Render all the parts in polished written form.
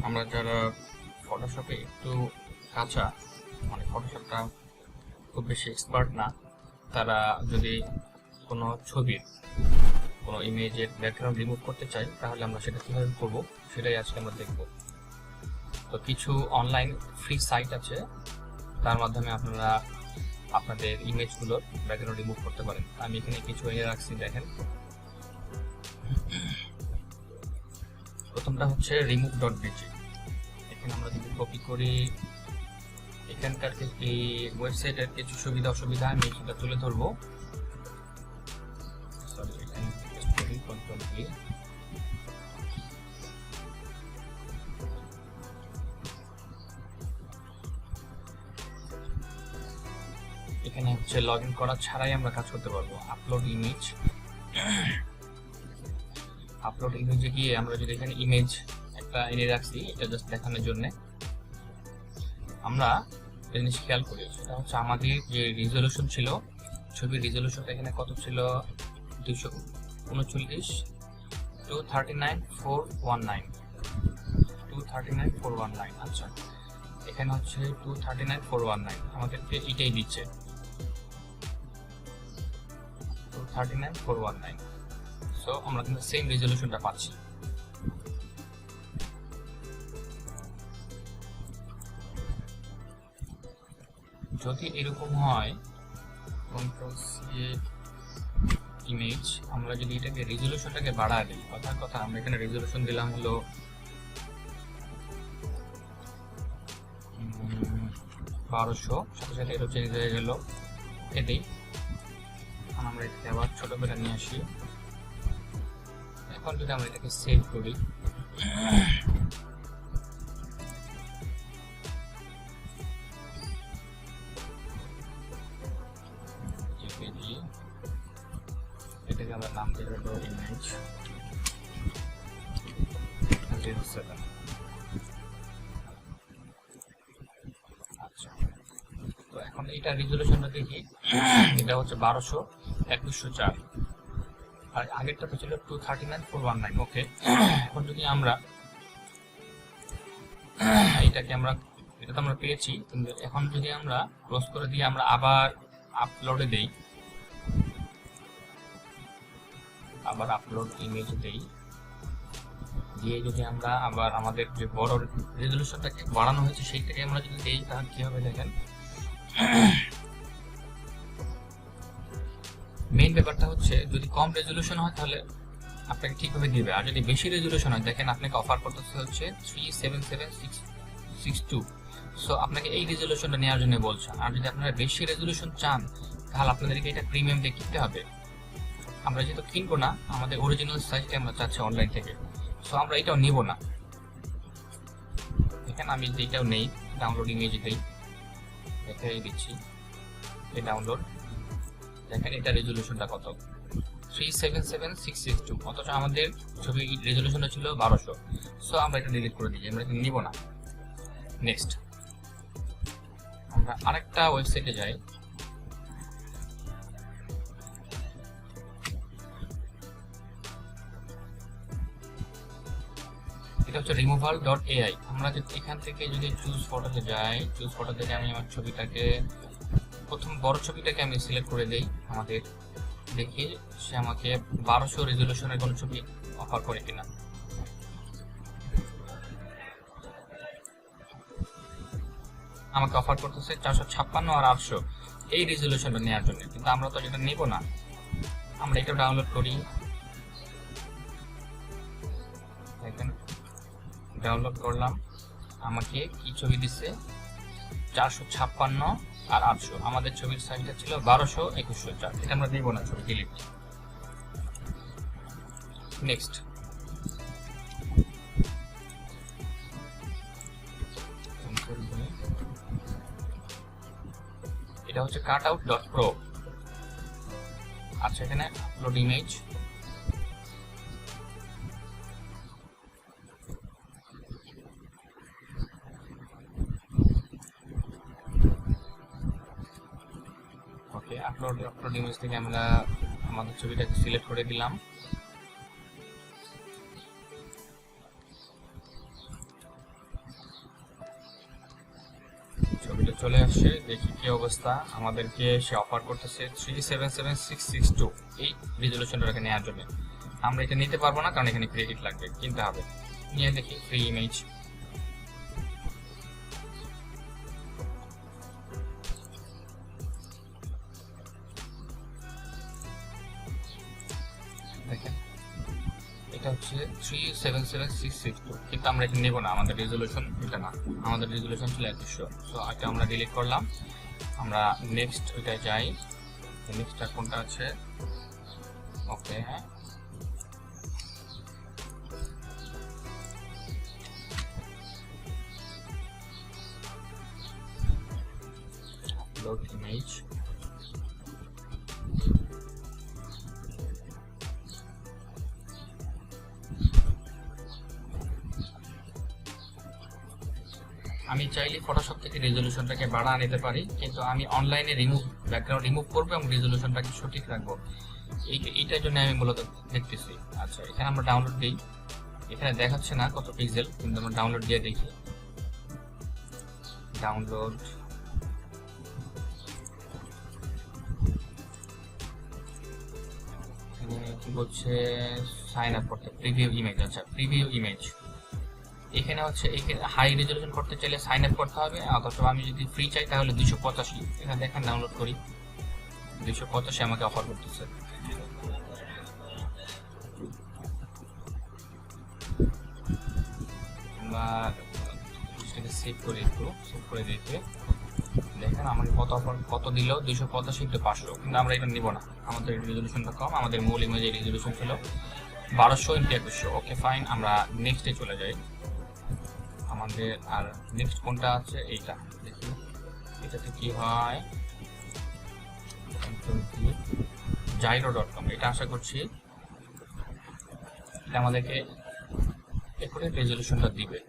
আমরা যারা ফটোশপে একটু কাঁচা, মানে ফটোশপটা খুব বেশি এক্সপার্ট না, তারা যদি কোনো ছবির কোনো ইমেজের ব্যাকগ্রাউন্ড রিমুভ করতে চাই, তাহলে আমরা সেটা কীভাবে করবো সেটাই আজকে আমরা দেখব। তো কিছু অনলাইন ফ্রি সাইট আছে, তার মাধ্যমে আপনারা আপনাদের ইমেজগুলোর ব্যাকগ্রাউন্ড রিমুভ করতে পারেন। আমি এখানে কিছু এনে রাখছি, দেখেন। প্রথমটা হচ্ছে remove.bg। এখানে আমরা যদি কপি করি, এখানকার এই ওয়েবসাইটের কিছু সুবিধা অসুবিধা আমি সেটা তুলে ধরবো। সরি, এখানে কন্ট্রোল কি, এখানে হচ্ছে লগ ইন করা ছাড়াই আমরা কাজ করতে পারবো। আপলোড ইমেজে গিয়ে আমরা যদি এখানে ইমেজ একটা এনে রাখছি, এটা জাস্ট দেখানোর জন্য, আমরা জিনিস খেয়াল করি, সেটা হচ্ছে আমাদের যে রিজলিউশন ছিল, ছবির রিজলিউশনটা এখানে কত ছিল, 239 239,419। আচ্ছা, এখানে হচ্ছে 239,419, আমাদেরকে এটাই দিচ্ছে 239,419। সো আমরা কিন্তু সেম রেজলিউশনটা পাচ্ছি। যদি এরকম হয়, কন্ট্রোল সি ইমেজ, আমরা যদি এটাকে রেজলিউশনটাকে বাড়ায় দিই, কথার কথা আমরা এখানে রেজলিউশন দিলাম হলো 1200, সাথে সাথে এটা চেঞ্জ হয়ে গেল এটাই। আমরা এটাকে আবার ছোট করে নিয়ে আসি। এখন যদি আমরা এটাকে সেভ করি, এটাকে আমরা নাম দেবো ইমেজ 07। আচ্ছা, তো এখন এটা রেজলিউশনটা দেখি, এটা হচ্ছে 1200/2104, আর আগেরটা তো ছিল 239,419। ওকে, এখন যদি আমরা এটা তো আমরা পেয়েছি, কিন্তু এখন যদি আমরা ক্লোজ করে দিয়ে আমরা আবার আপলোডে দেই, আবার আপলোড ইমেজ দেই, দিয়ে যদি আমরা আবার আমাদের যে বড় রেজলিউশনটাকে বাড়ানো হয়েছে সেইটাকে আমরা যদি দেই, তাহলে কি হবে দেখেন। মেইন ব্যাপারটা হচ্ছে, যদি কম রেজলিউশন হয় তাহলে আপনাকে ঠিকভাবে দিবে, আর যদি বেশি রেজলিউশন হয়, দেখেন আপনাকে অফার করতেছে হচ্ছে 377,662। সো আপনাকে এই রেজলিউশনটা নেওয়ার জন্য বলছে। আর যদি আপনারা বেশি রেজলিউশন চান, তাহলে আপনাদেরকে এটা প্রিমিয়াম দিয়ে কিনতে হবে। আমরা যেহেতু কিনবো না, আমাদের অরিজিনাল সাইজটা আমরা চাচ্ছি অনলাইন থেকে, সো আমরা এটাও নিব না। এখানে আমি যেটাও নেই, ডাউনলোড ইমেজ দেই, এটাই দিচ্ছি, এই ডাউনলোড। দেখেন এটা রেজলিউশনটা কত, 377,662, অথচ আমাদের ছবি রেজলিউশনটা ছিল 1200। সো আমরা এটা ডিলিট করে দিই, আমরা এটা নিব না। নেক্সট, আমরা আরেকটা ওয়েবসাইটে যাই। এটা হচ্ছে removal.ai। আমরা যদি এখান থেকে যদি চুজ ফটোতে যাই, চুজ ফটো থেকে আমি আমার ছবিটাকে, প্রথম বড় ছবিটাকে আমি সিলেক্ট করে দেই, আমাদের দেখি সে আমাকে 1200 রেজলিউশনের কোনো ছবি অফার করে কিনা। আমাকে অফার করতেছে 456 আর 800 এই রেজলিউশনটা নেওয়ার জন্য, কিন্তু আমরা তো এটা নেব না। আমরা এটা ডাউনলোড করি, দেখেন ডাউনলোড করলাম, আমাকে কি ছবি দিচ্ছে, 456 আর 800। আমাদের ছবির সাইজটা ছিল 1200/2104, এটা আমরা নেব না, ছবি ডিলিট। নেক্সট, এটা হচ্ছে cutout.pro। আচ্ছা, এখানে আপলোড ইমেজ, ওকে, আপলোড ইমেজ থেকে আমরা আমাদের ছবিটাকে সিলেক্ট করে দিলাম। চলে আসছে, দেখি কি অবস্থা। আমাদেরকে সে অফার করতেছে 377662 এই রেজলিউশনটাকে নেওয়ার জন্য। আমরা এটা নিতে পারবো না, কারণ এখানে ক্রেডিট লাগবে, কিনতে হবে। নিয়ে দেখি ফ্রি ইমেজ। দেখেন এটা হচ্ছে 377662, কিন্তু আমরা এটা নেব না, আমাদের রেজলিউশন এটা না, আমাদের রেজলিউশন ছিল 2100। সো এটা আমরা ডিলিট করলাম। আমরা নেক্সট ওইটা যাই। নেক্সটটা কোনটা আছে? ওকে, হ্যাঁ, আপলোড ইমেজ। আমি চাইলে ফটোশপ থেকে রেজলিউশনটাকে বাড়া নিতে পারি, কিন্তু আমি অনলাইনে ব্যাকগ্রাউন্ড রিমুভ করবো এবং রেজলিউশনটাকে সঠিক রাখবো। এইটার জন্য আমি মূলত দেখতেছি। আচ্ছা, এখানে আমরা ডাউনলোড দিই। এখানে দেখাচ্ছে না কত পিক্সেল, কিন্তু আমরা ডাউনলোড দিয়ে দেখি। ডাউনলোড, কি বলছে? সাইন আপ করতে, প্রিভিউ ইমেজ। আচ্ছা, প্রিভিউ ইমেজ এখানে হচ্ছে, এখানে হাই রেজলিউশন করতে চাইলে সাইন আপ করতে হবে। অথচ আমি যদি ফ্রি চাই তাহলে 285। এখানে দেখেন, ডাউনলোড করি, 285 আমাকে অফার করতেছে। আমরা সেভ করি, একটু সেভ করে দিতে দেখেন আমাকে কত অফার, কত দিল? 285 ইন্টু 500। কিন্তু আমরা এটা নিব না, আমাদের রেজলিউশনটা কম। আমাদের মূল ইমেজের রেজলিউশন ছিল 1200 ইন্টু 2100। ওকে, ফাইন, আমরা নেক্সটে চলে যাই। আমাদের আর নেক্সট কোনটা আছে? এইটা দেখি, এটাতে কি হয়। gyro.com, এটা আশা করছি এটা আমাদেরকে এরপরে রেজলিউশনটা দিবে।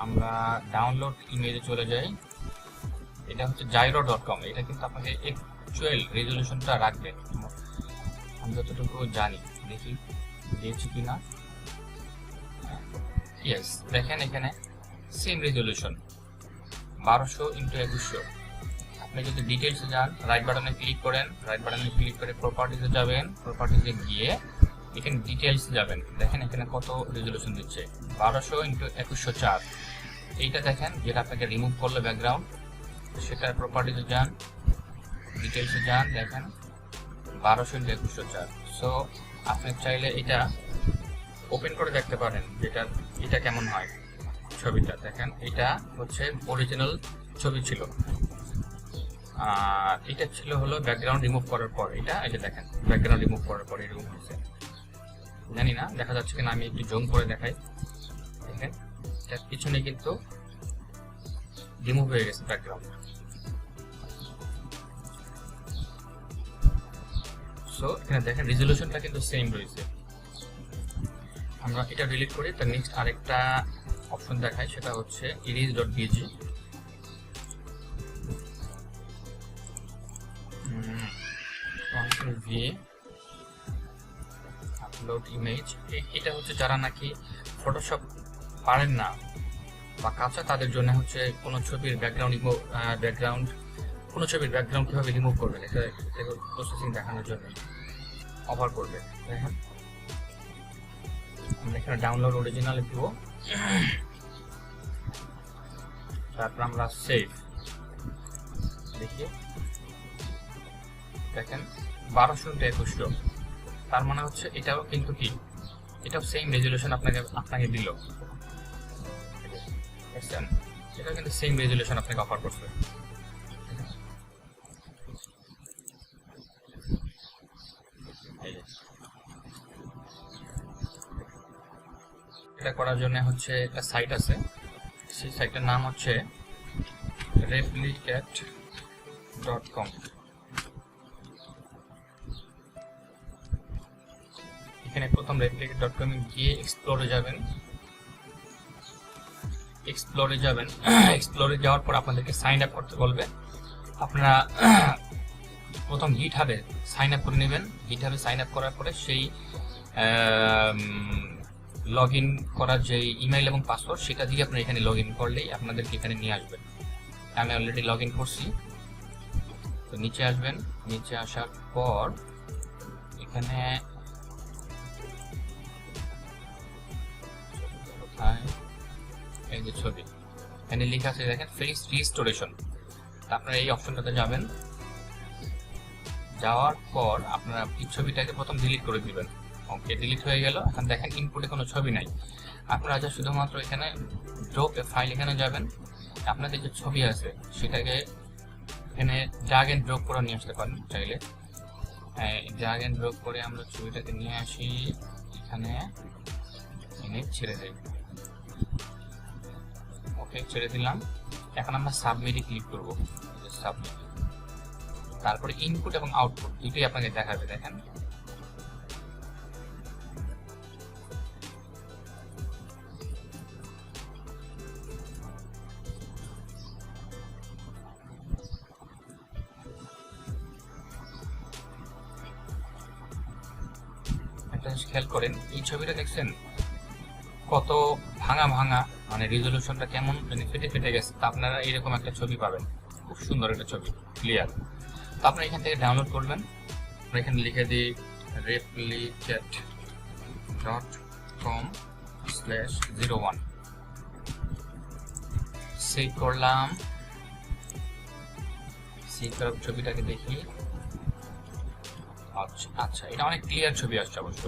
আমরা ডাউনলোড ইমেজে চলে যাই। এটা হচ্ছে gyro.com, এটা কিন্তু আপনাকে অ্যাকচুয়াল রেজলিউশনটা রাখবে, আমি যতটুকু জানি। দেখি দিয়েছি কিনা। ইয়েস, দেখেন এখানে সেম রেজলিউশন 1200 ইন্টু 2100। আপনি যদি ডিটেলসে যান, রাইট বাটনে ক্লিক করেন, রাইট বাটনে ক্লিক করে প্রপার্টিজে যাবেন, প্রপার্টিজে গিয়ে এখানে ডিটেলস যাবেন। দেখেন এখানে কত রেজলিউশন দিচ্ছে, 1200 ইন্টু 2104। এইটা দেখেন, যেটা আপনাকে রিমুভ করলে ব্যাকগ্রাউন্ড, সেটা প্রপার্টিজে যান, ডিটেলসে যান, দেখেন 1200 ইন্টু 2104। সো আপনি চাইলে এটা ওপেন করে দেখতে পারেন, যেটা এটা কেমন হয়। ছবিটা দেখেন, এটা হচ্ছে অরিজিনাল ছবি ছিল, আর এটা ছিল হলো ব্যাকগ্রাউন্ড রিমুভ করার পর। এটা এই যে দেখেন, ব্যাকগ্রাউন্ড রিমুভ করার পর এরকম হয়েছে। জানি না দেখা যাচ্ছে কিনা, আমি একটু জুম করে দেখাই। দেখেন এটার পিছনে কিন্তু রিমুভ হয়ে গেছে ব্যাকগ্রাউন্ড। সো এখানে দেখেন রেজলিউশনটা কিন্তু সেম রয়েছে। আমরা এটা ডিলিট করি, তার নেক্সট আরেকটা অপশন দেখাই, সেটা হচ্ছে erase.bg। আপলোড ইমেজ, এটা হচ্ছে যারা নাকি ফটোশপ পারেন না বা কাঁচা, তাদের জন্য হচ্ছে কোনো ছবির ব্যাকগ্রাউন্ড কোনো ছবির ব্যাকগ্রাউন্ড কিভাবে রিমুভ করবেন, এটা প্রসেসিং দেখানোর জন্য অফার করবে। দেখেন আমরা এখানে ডাউনলোড অরিজিনাল দিব, তারপর আমরা সেভ। দেখি দেখেন 1200 ইন্টু 2100, তার মানে হচ্ছে এটাও কিন্তু কি, এটাও সেম রেজলিউশন আপনাকে দিল। বুঝছেন, এটাও কিন্তু সেম রেজলিউশন আপনাকে অফার করছে। এটা করার জন্য হচ্ছে একটা সাইট আছে, সেই সাইটের নাম হচ্ছে replicate.com। এখানে প্রথম replicate.com গিয়ে এক্সপ্লোরে যাবেন। এক্সপ্লোরে যাবেন। এক্সপ্লোরে যাওয়ার পর আপনাদেরকে সাইন আপ করতে বলবে। আপনারা প্রথম গিটহাবে সাইন আপ করে নেবেন। গিটহাবে সাইন আপ করার পরে সেই লগ ইন করার যে ইমেইল এবং পাসওয়ার্ড সেটা দিয়ে আপনারা এখানে লগ ইন করলেই আপনাদেরকে এখানে নিয়ে আসবেন। আমি অলরেডি লগ ইন করছি। তো নিচে আসবেন, নিচে আসার পর এখানে এই যে ছবি এখানে লেখা আছে দেখেন ফেস রিস্টোরেশন। আপনারা এই অপশনটাতে যাবেন। যাওয়ার পর আপনারা এই ছবিটাকে প্রথম ডিলিট করে দিবেন। ওকে, ডিলিট হয়ে গেল। এখন দেখেন ইনপুটে কোনো ছবি নাই। আপনারা যা শুধুমাত্র এখানে ড্রপ এ ফাইল এখানে যাবেন। আপনাদের যে ছবি আছে সেটাকে এখানে ড্র্যাগ এন্ড ড্রপ করে নিয়ে আসতে পারেন চাইলে। ড্র্যাগ এন্ড ড্রপ করে আমরা ছবিটাকে নিয়ে আসি, এখানে এনে ছেড়ে দেই। ওকে, ছেড়ে দিলাম। এখন আমরা সাবমিটে ক্লিক করব। সাবমিট, তারপরে ইনপুট এবং আউটপুট দুটোই আপনাকে দেখাবে। দেখেন একটা জিনিস খেয়াল করেন, এই ছবিটা দেখছেন কত ভাঙা ভাঙা, মানে রেজলিউশনটা কেমন মানে ফেটে ফেটে গেছে। তা আপনারা এরকম একটা ছবি পাবেন, খুব সুন্দর একটা ছবি, ক্লিয়ার। তো আপনারা এখান থেকে ডাউনলোড করবেন। আমরা এখানে লিখে দিই replicate.com/01, সেভ করলাম। সেভ করার ছবিটাকে দেখি। আচ্ছা, এটা অনেক ক্লিয়ার ছবি আসছে অবশ্য।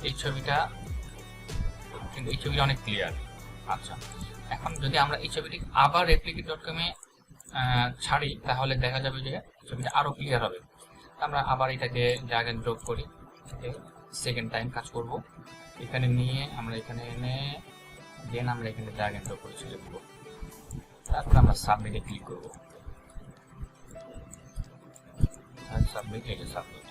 এই ছবিটা কিন্তু এই ছবিটা অনেক ক্লিয়ার। আচ্ছা, এখন যদি আমরা এই ছবিটি আবার replicate.com এ ছাড়ি তাহলে দেখা যাবে যে ছবিটা আরো ক্লিয়ার হবে। আমরা আবার এটাকে ড্র্যাগ এন্ড ড্রপ করি, সেকেন্ড টাইম কাজ করব। এখানে নিয়ে আমরা এখানে এনে দেন আমরা এখানে ড্র্যাগ এন্ড ড্রপ করে ছেড়ে দেব। তারপর আমরা সাবমিটে ক্লিক করব। সাবমিট, এই যে সাবমিট।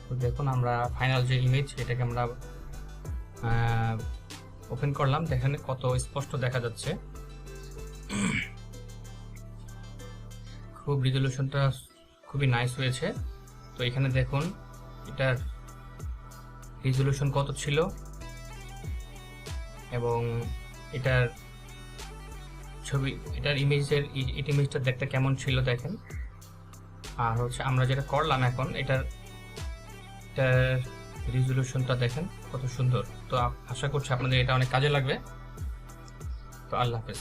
তো দেখুন আমরা ফাইনাল যে ইমেজ এটাকে আমরা ওপেন করলাম। দেখেন কত স্পষ্ট দেখা যাচ্ছে, খুব রেজলিউশনটা খুবই নাইস হয়েছে। তো এখানে দেখুন এটার রেজলিউশন কত ছিল এবং এটার ছবি, এটার ইমেজটা দেখতে কেমন ছিল দেখেন। আর হচ্ছে আমরা যেটা করলাম এখন এটার রেজলিউশনটা দেখেন কত সুন্দর। তো আশা করছি আপনাদের এটা অনেক কাজে লাগবে। তো আল্লাহ হাফেজ।